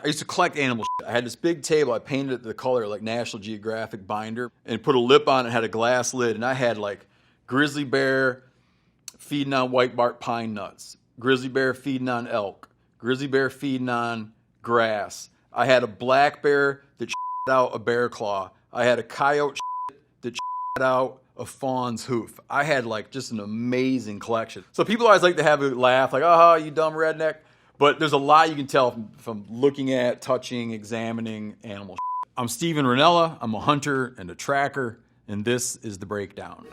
I used to collect animal shit. I had this big table. I painted it the color like National Geographic binder and put a lip on it, had a glass lid, and I had like grizzly bear feeding on white bark pine nuts, grizzly bear feeding on elk, grizzly bear feeding on grass. I had a black bear that out a bear claw. I had a coyote that out a fawn's hoof. I had like just an amazing collection. So people always like to have a laugh, like, oh, you dumb redneck. But there's a lot you can tell from looking at, touching, examining animal shit. I'm Steven Rinella. I'm a hunter and a tracker, and this is The Breakdown.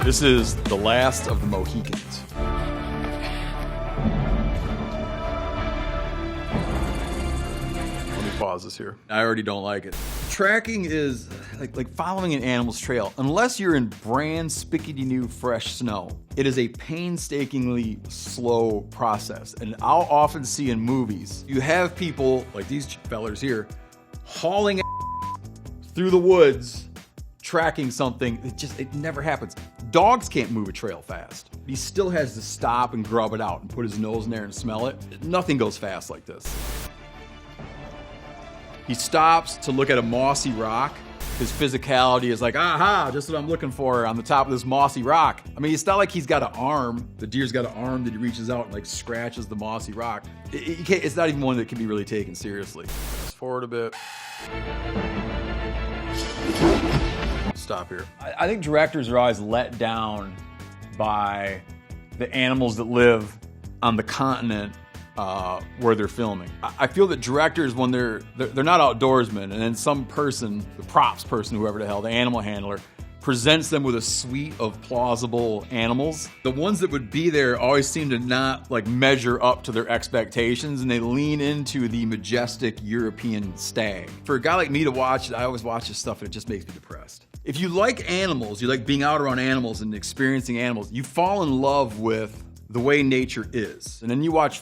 This is the last of the Mohicans. Pause this here. I already don't like it. Tracking is like following an animal's trail. Unless you're in brand spickety new fresh snow, it is a painstakingly slow process. And I'll often see in movies, you have people like these fellers here hauling through the woods, tracking something. It never happens. Dogs can't move a trail fast. He still has to stop and grub it out and put his nose in there and smell it. Nothing goes fast like this. He stops to look at a mossy rock. His physicality is like, aha, just what I'm looking for on the top of this mossy rock. I mean, it's not like he's got an arm. The deer's got an arm that he reaches out and like scratches the mossy rock. It's not even one that can be really taken seriously. Fast forward a bit. Stop here. I think directors are always let down by the animals that live on the continent where they're filming. I feel that directors, when they're not outdoorsmen, and then some person, the props person, whoever the hell, the animal handler, presents them with a suite of plausible animals. The ones that would be there always seem to not like measure up to their expectations, and they lean into the majestic European stag. For a guy like me to watch it, I always watch this stuff and it just makes me depressed. If you like animals, you like being out around animals and experiencing animals, you fall in love with the way nature is. And then you watch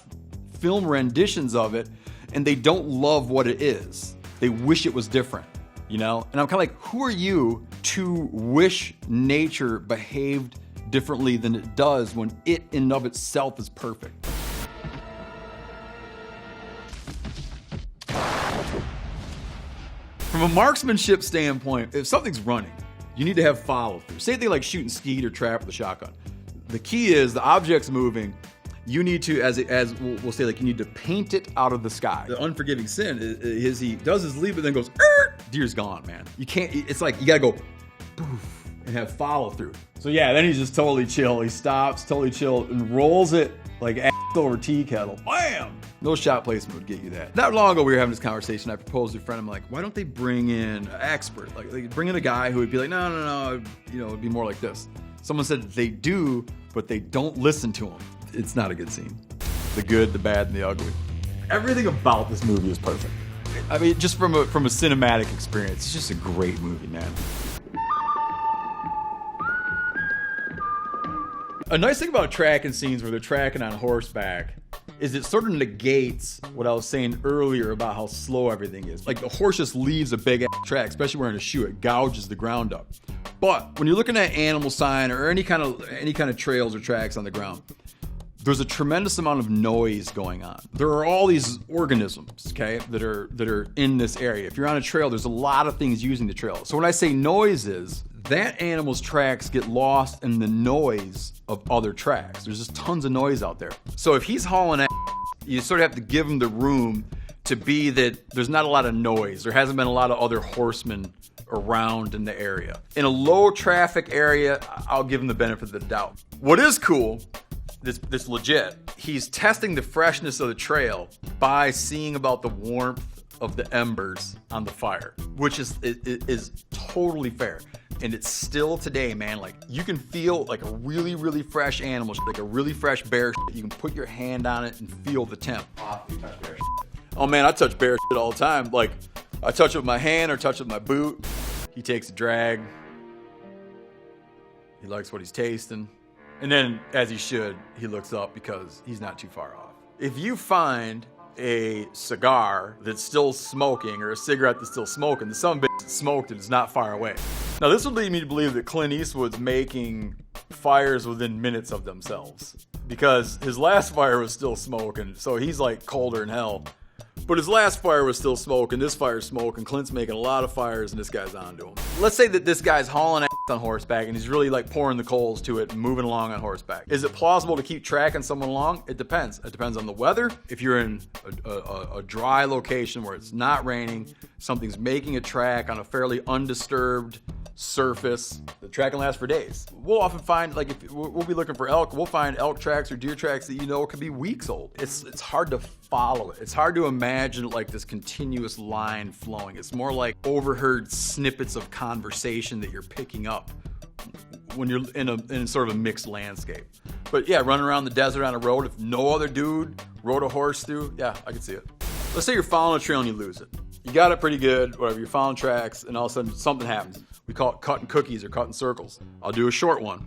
film renditions of it, and they don't love what it is. They wish it was different, you know? And I'm kind of like, who are you to wish nature behaved differently than it does when it in and of itself is perfect? From a marksmanship standpoint, if something's running, you need to have follow through. Same thing like shooting skeet or trap with a shotgun. The key is the object's moving. You need to, as we'll say, like you need to paint it out of the sky. The unforgiving sin is he does his leap, but then goes, deer's gone, man. You can't, it's like, you gotta go, poof, and have follow through. So yeah, then he's just totally chill. He stops, totally chill, and rolls it like ass over tea kettle. Bam! No shot placement would get you that. Not long ago, we were having this conversation. I proposed to a friend, I'm like, why don't they bring in an expert? Like bring in a guy who would be like, no, you know, it'd be more like this. Someone said they do, but they don't listen to him. It's not a good scene. The good, the bad, and the ugly. Everything about this movie is perfect. I mean, just from a cinematic experience, it's just a great movie, man. A nice thing about tracking scenes where they're tracking on horseback is it sort of negates what I was saying earlier about how slow everything is. Like the horse just leaves a big ass track, especially wearing a shoe, it gouges the ground up. But when you're looking at animal sign or any kind of trails or tracks on the ground, there's a tremendous amount of noise going on. There are all these organisms, okay, that are in this area. If you're on a trail, there's a lot of things using the trail. So when I say noises, that animal's tracks get lost in the noise of other tracks. There's just tons of noise out there. So if he's hauling ass, you sort of have to give him the room to be that there's not a lot of noise. There hasn't been a lot of other horsemen around in the area. In a low traffic area, I'll give him the benefit of the doubt. What is cool, this legit, he's testing the freshness of the trail by seeing about the warmth of the embers on the fire, which is totally fair. And it's still today, man, like you can feel like a really, really fresh animal, like a really fresh bear. You can put your hand on it and feel the temp. Oh man, I touch bear shit all the time. Like I touch it with my hand or touch it with my boot. He takes a drag. He likes what he's tasting. And then, as he should, he looks up because he's not too far off. If you find a cigar that's still smoking or a cigarette that's still smoking, the son of a bitch that smoked it is not far away. Now, this would lead me to believe that Clint Eastwood's making fires within minutes of themselves because his last fire was still smoking. So he's like colder than hell. But his last fire was still smoking. This fire's smoking. Clint's making a lot of fires and this guy's onto him. Let's say that this guy's hauling ass on horseback and he's really like pouring the coals to it and moving along on horseback. Is it plausible to keep tracking someone along? It depends. It depends on the weather. If you're in a dry location where it's not raining, something's making a track on a fairly undisturbed surface, the track can last for days. We'll often find, like, if we'll be looking for elk, we'll find elk tracks or deer tracks that could be weeks old. It's hard to follow it. It's hard to imagine like this continuous line flowing. It's more like overheard snippets of conversation that you're picking up when you're in sort of a mixed landscape. But yeah, running around the desert on a road, if no other dude rode a horse through, yeah, I can see it. Let's say you're following a trail and you lose it. You got it pretty good, whatever, you're following tracks, and all of a sudden something happens. We call it cutting cookies or cutting circles. I'll do a short one.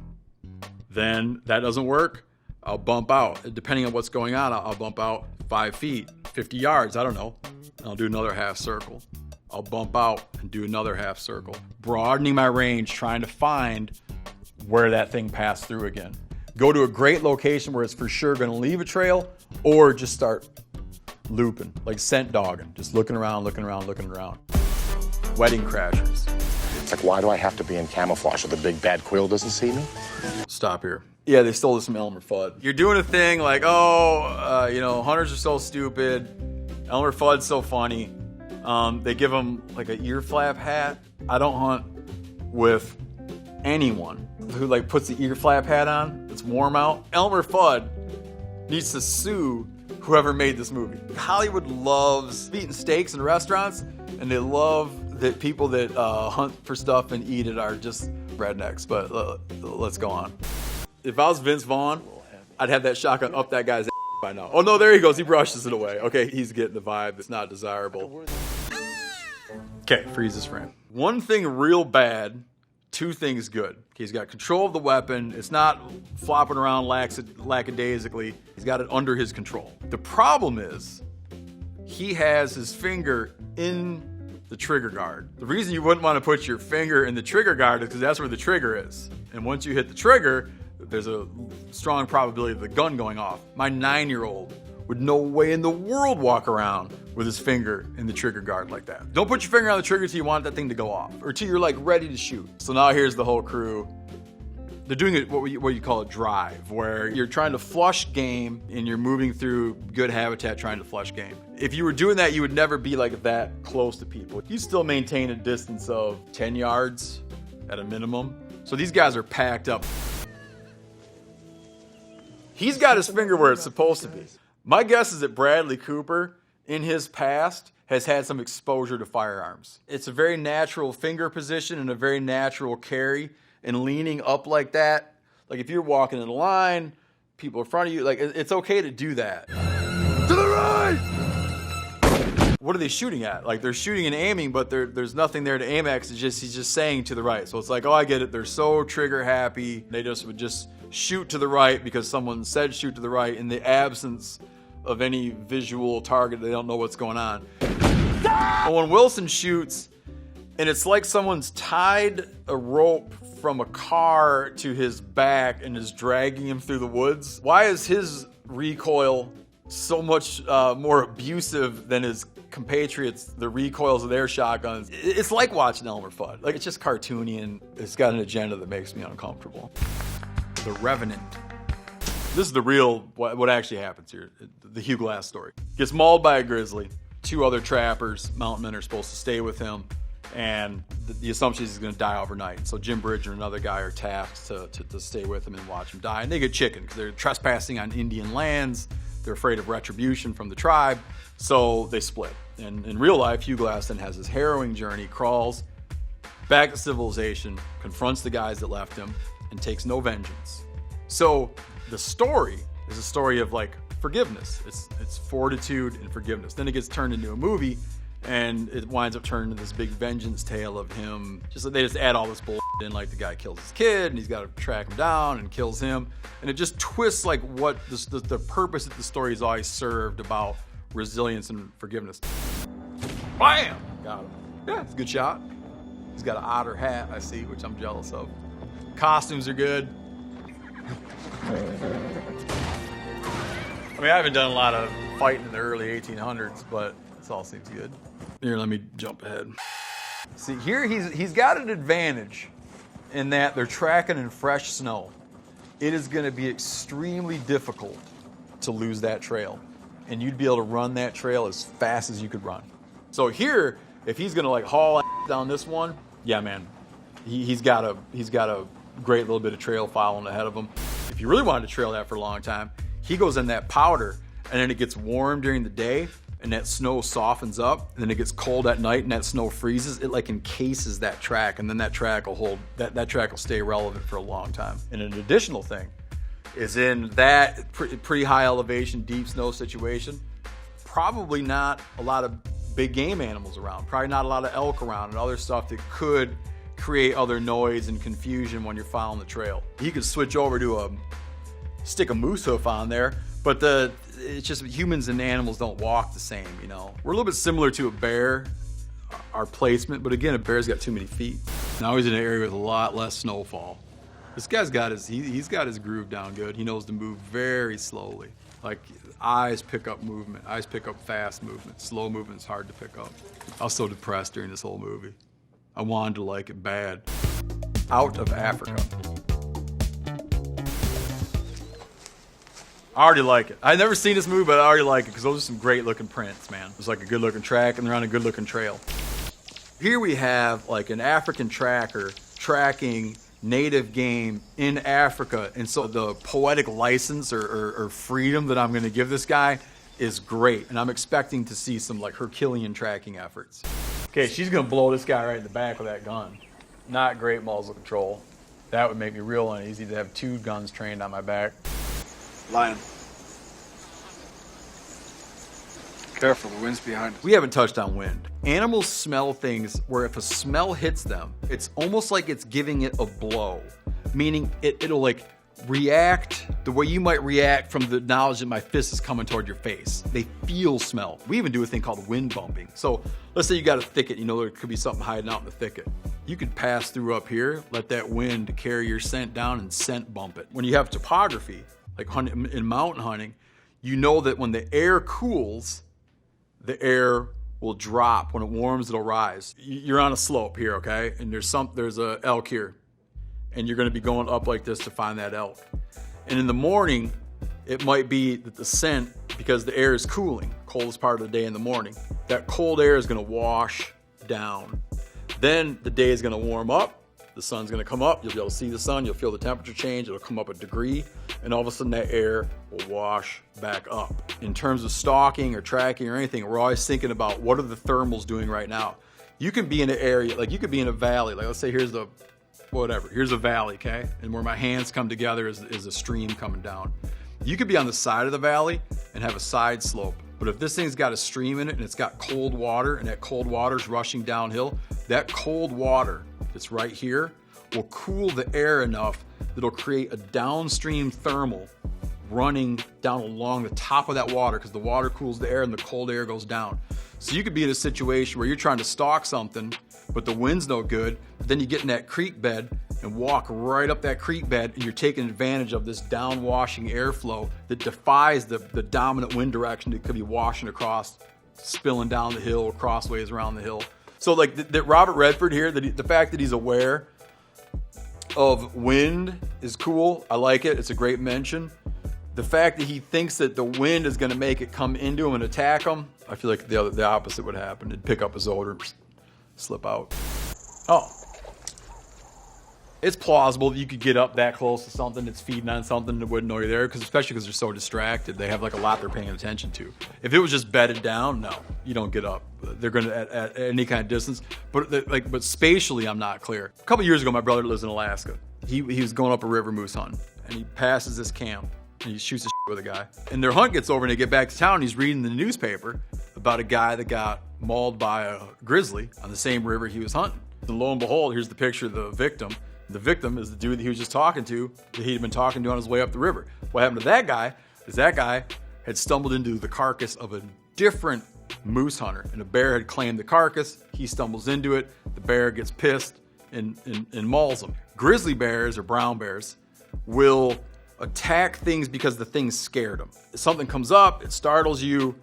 Then that doesn't work, I'll bump out. Depending on what's going on, I'll bump out 5 feet, 50 yards, I don't know. And I'll do another half circle. I'll bump out and do another half circle. Broadening my range, trying to find where that thing passed through again. Go to a great location where it's for sure gonna leave a trail, or just start looping, like scent dogging, just looking around. Wedding crashers. It's like, why do I have to be in camouflage so the big bad quill doesn't see me? Stop here. Yeah, they stole this from Elmer Fudd. You're doing a thing like, hunters are so stupid. Elmer Fudd's so funny. They give him like an ear flap hat. I don't hunt with anyone who like puts the ear flap hat on. It's warm out. Elmer Fudd needs to sue whoever made this movie. Hollywood loves eating steaks in restaurants, and they love that people that hunt for stuff and eat it are just rednecks. But let's go on. If I was Vince Vaughn, I'd have that shotgun up that guy's ass by now. Oh no, there he goes. He brushes it away. Okay, he's getting the vibe. It's not desirable. Okay, freeze this frame. One thing real bad, 2 things good. Okay, he's got control of the weapon. It's not flopping around lackadaisically. He's got it under his control. The problem is he has his finger in the trigger guard. The reason you wouldn't want to put your finger in the trigger guard is because that's where the trigger is. And once you hit the trigger, there's a strong probability of the gun going off. My 9-year-old would no way in the world walk around with his finger in the trigger guard like that. Don't put your finger on the trigger till you want that thing to go off, or till you're like ready to shoot. So now here's the whole crew. They're doing it what you call a drive, where you're trying to flush game and you're moving through good habitat trying to flush game. If you were doing that, you would never be like that close to people. You still maintain a distance of 10 yards at a minimum. So these guys are packed up. He's got his finger where it's supposed to be. My guess is that Bradley Cooper, in his past, has had some exposure to firearms. It's a very natural finger position and a very natural carry, and leaning up like that, like if you're walking in a line, people in front of you, like it's okay to do that. To the right! What are they shooting at? Like they're shooting and aiming, but there's nothing there to aim at. He's just saying to the right. So it's like, oh, I get it. They're so trigger happy. They would just shoot to the right because someone said shoot to the right in the absence of any visual target. They don't know what's going on. But when Wilson shoots, and it's like someone's tied a rope from a car to his back and is dragging him through the woods. Why is his recoil so much more abusive than his compatriots, the recoils of their shotguns? It's like watching Elmer Fudd. Like, it's just cartoony, and it's got an agenda that makes me uncomfortable. The Revenant. This is the real, what actually happens here. The Hugh Glass story. Gets mauled by a grizzly. 2 other trappers, mountain men, are supposed to stay with him. And the assumption is he's going to die overnight. So Jim Bridger and another guy are tasked to stay with him and watch him die. And they get chicken because they're trespassing on Indian lands. They're afraid of retribution from the tribe. So they split. And in real life, Hugh Glass then has his harrowing journey, crawls back to civilization, confronts the guys that left him, and takes no vengeance. So the story is a story of like forgiveness. It's fortitude and forgiveness. Then it gets turned into a movie, and it winds up turning into this big vengeance tale of him. They just add all this bullshit in, like the guy kills his kid and he's got to track him down and kills him, and it just twists like what the purpose that the story has always served about resilience and forgiveness. Bam! Got him. Yeah, it's a good shot. He's got an otter hat, I see, which I'm jealous of. Costumes are good. I mean, I haven't done a lot of fighting in the early 1800s, but this all seems good. Here, let me jump ahead. See, here he's got an advantage in that they're tracking in fresh snow. It is going to be extremely difficult to lose that trail, and you'd be able to run that trail as fast as you could run. So here, if he's going to like haul down this one, yeah, man, he's got a great little bit of trail following ahead of him. If you really wanted to trail that for a long time, he goes in that powder, and then it gets warm during the day, and that snow softens up, and then it gets cold at night, and that snow freezes. It like encases that track, and then that track will hold. That track will stay relevant for a long time. And an additional thing is in that pretty high elevation, deep snow situation, probably not a lot of big game animals around. Probably not a lot of elk around and other stuff that could create other noise and confusion when you're following the trail. You could switch over to stick a moose hoof on there, but it's just humans and animals don't walk the same, you know. We're a little bit similar to a bear, our placement, but again, a bear's got too many feet. Now he's in an area with a lot less snowfall. This guy's got he's got his groove down good. He knows to move very slowly. Like eyes pick up movement. Eyes pick up fast movement. Slow movement's hard to pick up. I was so depressed during this whole movie. I wanted to like it bad. Out of Africa. I already like it. I've never seen this movie, but I already like it because those are some great looking prints, man. It's like a good looking track and they're on a good looking trail. Here we have like an African tracker tracking native game in Africa. And so the poetic license or freedom that I'm going to give this guy is great. And I'm expecting to see some like Herculean tracking efforts. Okay, she's going to blow this guy right in the back with that gun. Not great muzzle control. That would make me real uneasy to have two guns trained on my back. Lion. Careful, the wind's behind us. We haven't touched on wind. Animals smell things where if a smell hits them, it's almost like it's giving it a blow. Meaning it'll like react the way you might react from the knowledge that my fist is coming toward your face. They feel smell. We even do a thing called wind bumping. So let's say you got a thicket, you know there could be something hiding out in the thicket. You could pass through up here, let that wind carry your scent down and scent bump it. When you have topography, like in mountain hunting, you know that when the air cools, the air will drop. When it warms, it'll rise. You're on a slope here, okay? And there's a elk here. And you're gonna be going up like this to find that elk. And in the morning, it might be that the scent, because the air is cooling, coldest part of the day in the morning, that cold air is gonna wash down. Then the day is gonna warm up, the sun's gonna come up, you'll be able to see the sun, you'll feel the temperature change, it'll come up a degree, and all of a sudden that air will wash back up. In terms of stalking or tracking or anything, we're always thinking about what are the thermals doing right now. You can be in an area, like you could be in a valley, like let's say here's a valley, okay? And where my hands come together is a stream coming down. You could be on the side of the valley and have a side slope. But if this thing's got a stream in it and it's got cold water and that cold water's rushing downhill, that cold water that's right here will cool the air enough that it'll create a downstream thermal running down along the top of that water because the water cools the air and the cold air goes down. So you could be in a situation where you're trying to stalk something, but the wind's no good, but then you get in that creek bed and walk right up that creek bed and you're taking advantage of this downwashing airflow that defies the dominant wind direction that could be washing across, spilling down the hill, crossways around the hill. So like that Robert Redford here, the fact that he's aware of wind is cool. I like it. It's a great mention. The fact that he thinks that the wind is going to make it come into him and attack him, I feel like the opposite would happen. It'd pick up his odor and slip out. Oh. It's plausible that you could get up that close to something that's feeding on something that wouldn't know you're there, especially because they're so distracted. They have like a lot they're paying attention to. If it was just bedded down, no, you don't get up. They're going to at any kind of distance. But spatially, I'm not clear. A couple years ago, my brother lives in Alaska. He was going up a river moose hunt, and he passes this camp, and he shoots a with a guy. And their hunt gets over, and they get back to town, and he's reading the newspaper about a guy that got mauled by a grizzly on the same river he was hunting. And lo and behold, here's the picture of the victim. The victim is the dude that he was just talking to, that he'd been talking to on his way up the river. What happened to that guy is that guy had stumbled into the carcass of a different moose hunter, and a bear had claimed the carcass. He stumbles into it. The bear gets pissed and mauls him. Grizzly bears or brown bears will attack things because the thing scared them. If something comes up, it startles you,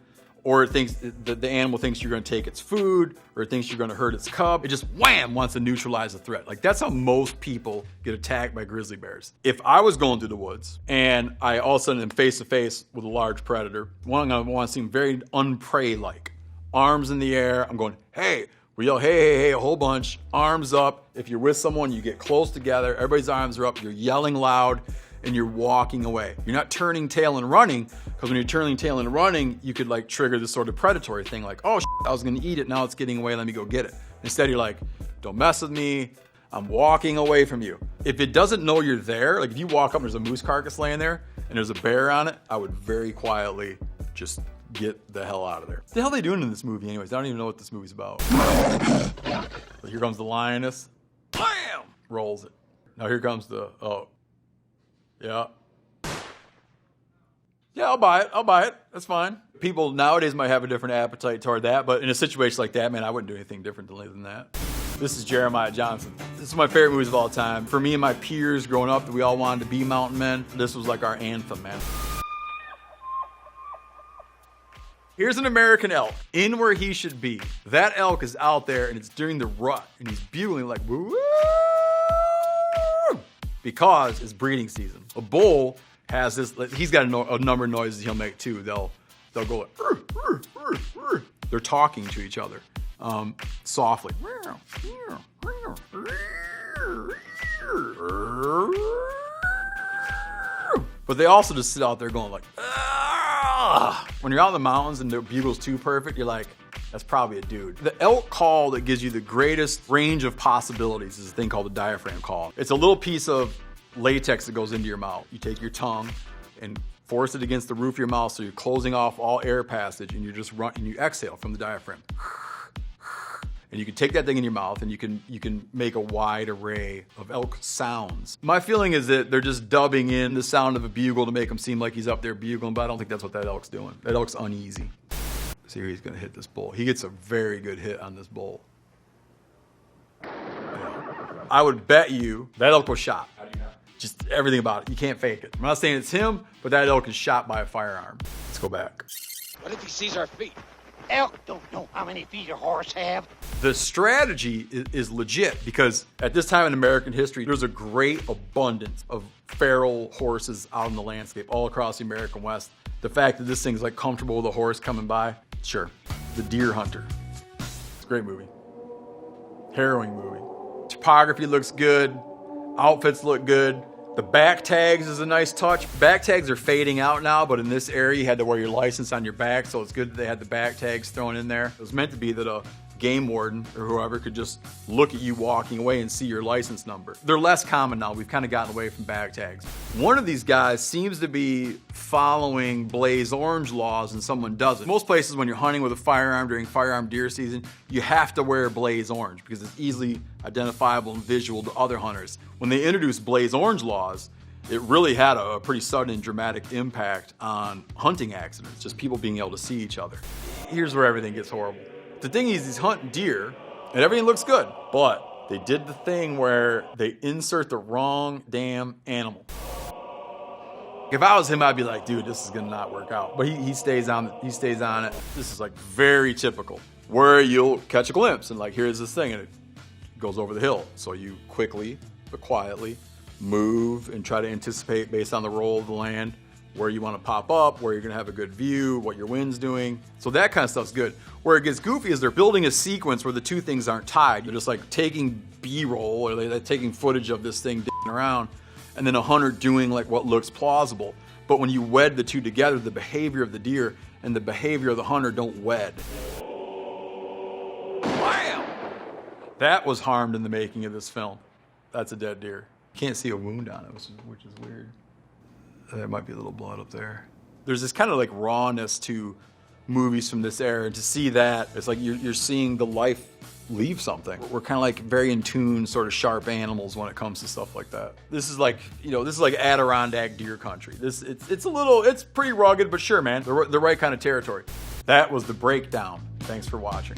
or it thinks the animal thinks you're going to take its food, or it thinks you're going to hurt its cub. It just wham wants to neutralize the threat. Like, that's how most people get attacked by grizzly bears. If I was going through the woods and I all of a sudden am face to face with a large predator, one, I want to seem very unprey-like. Arms in the air. I'm going, hey. We yell, hey, a whole bunch. Arms up. If you're with someone, you get close together. Everybody's arms are up. You're yelling loud, and you're walking away. You're not turning tail and running, because when you're turning tail and running, you could like trigger this sort of predatory thing, like, oh, I was gonna eat it, now it's getting away, let me go get it. Instead, you're like, don't mess with me, I'm walking away from you. If it doesn't know you're there, like if you walk up and there's a moose carcass laying there, and there's a bear on it, I would very quietly just get the hell out of there. What the hell are they doing in this movie anyways? I don't even know what this movie's about. So here comes the lioness. Bam! Rolls it. Now here comes the, oh. Yeah. Yeah, I'll buy it. That's fine. People nowadays might have a different appetite toward that, but in a situation like that, man, I wouldn't do anything differently than that. This is Jeremiah Johnson. This is my favorite movies of all time. For me and my peers growing up, we all wanted to be mountain men. This was like our anthem, man. Here's an American elk in where he should be. That elk is out there and it's during the rut and he's bugling like woo, because it's breeding season. A bull has this, he's got a number of noises he'll make too. They'll go like, they're talking to each other softly. But they also just sit out there going like, when you're out in the mountains and the bugle's too perfect, you're like, that's probably a dude. The elk call that gives you the greatest range of possibilities is a thing called the diaphragm call. It's a little piece of latex that goes into your mouth. You take your tongue and force it against the roof of your mouth so you're closing off all air passage and you exhale from the diaphragm. And you can take that thing in your mouth and you can make a wide array of elk sounds. My feeling is that they're just dubbing in the sound of a bugle to make him seem like he's up there bugling, but I don't think that's what that elk's doing. That elk's uneasy. See here, he's gonna hit this bull. He gets a very good hit on this bull. Yeah. I would bet you that elk was shot. How do you know? Just everything about it. You can't fake it. I'm not saying it's him, but that elk is shot by a firearm. Let's go back. What if he sees our feet? Elk don't know how many feet a horse have. The strategy is legit because at this time in American history, there's a great abundance of feral horses out in the landscape all across the American West. The fact that this thing's like comfortable with a horse coming by, sure. The Deer Hunter. It's a great movie. Harrowing movie. Topography looks good. Outfits look good. The back tags is a nice touch. Back tags are fading out now, but in this area, you had to wear your license on your back, so it's good that they had the back tags thrown in there. It was meant to be that a game warden or whoever could just look at you walking away and see your license number. They're less common now. We've kind of gotten away from back tags. One of these guys seems to be following blaze orange laws and someone doesn't. Most places when you're hunting with a firearm during firearm deer season, you have to wear blaze orange because it's easily identifiable and visual to other hunters. When they introduced blaze orange laws, it really had a pretty sudden and dramatic impact on hunting accidents, just people being able to see each other. Here's where everything gets horrible. The thing is, he's hunting deer, and everything looks good, but they did the thing where they insert the wrong damn animal. If I was him, I'd be like, dude, this is gonna not work out. But he stays on it. This is like very typical, where you'll catch a glimpse, and like, here's this thing, and it goes over the hill. So you quickly, but quietly, move and try to anticipate based on the roll of the land where you want to pop up, where you're going to have a good view, what your wind's doing. So that kind of stuff's good. Where it gets goofy is they're building a sequence where the two things aren't tied. They're just like taking B-roll or they're taking footage of this thing d***ing around and then a hunter doing like what looks plausible. But when you wed the two together, the behavior of the deer and the behavior of the hunter don't wed. Wow! That was harmed in the making of this film. That's a dead deer. Can't see a wound on it, which is weird. There might be a little blood up there. There's this kind of like rawness to movies from this era. And to see that, it's like you're seeing the life leave something. We're kind of like very in tune, sort of sharp animals when it comes to stuff like that. This is like, this is like Adirondack deer country. It's pretty rugged, but sure, man, the right kind of territory. That was The Breakdown. Thanks for watching.